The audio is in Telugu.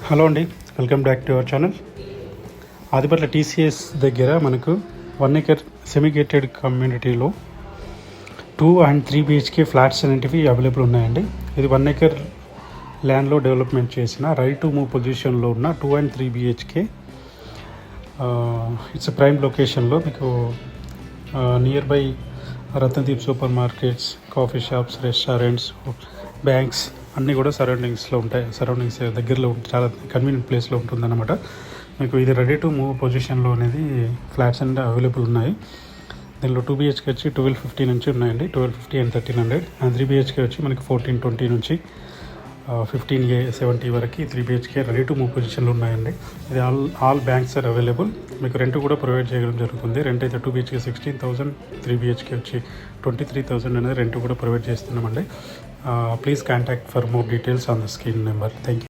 హలో అండి, welcome back to our channel. Adibatla TCS దగ్గర మనకు 1 acre సెమీ గేటెడ్ కమ్యూనిటీలో 2 and 3 BHK ఫ్లాట్స్ అనేటివి అవైలబుల్ ఉన్నాయండి. ఇది 1 acre ల్యాండ్లో డెవలప్మెంట్ చేసిన రైట్ టు మూవ్ పొజిషన్లో ఉన్న 2 and 3 BHK. ఇట్స్ ప్రైమ్ లొకేషన్లో మీకు near by Ratnadeep super markets, coffee shops, restaurants, banks అన్నీ కూడా సరౌండింగ్స్ దగ్గరలో చాలా కన్వీనియంట్ ప్లేస్లో ఉంటుందన్నమాట. మీకు ఇది రెడీ టు మూవ్ పొజిషన్లో అనేది ఫ్లాట్స్ అనేది అవైలబుల్ ఉన్నాయి. దీనిలో 2 BHK వచ్చి 1250 నుంచి ఉన్నాయండి, 1250 and 1300. అండ్ 3 BHK వచ్చి మనకి 1420 నుంచి 1570 వరకు 3 BHK రెడీ టు మూవ్ పొజిషన్లో ఉన్నాయండి. ఇది ఆల్ బ్యాంక్స్ ఆర్ అవైలబుల్. మీకు రెంట్ కూడా ప్రొవైడ్ చేయడం జరుగుతుంది. రెంట్ అయితే 2 BHK 16,000, 3 BHK వచ్చి 23,000 అనేది రెంట్ కూడా ప్రొవైడ్ చేస్తున్నామండి. Please contact for more details on the screen number. Thank you.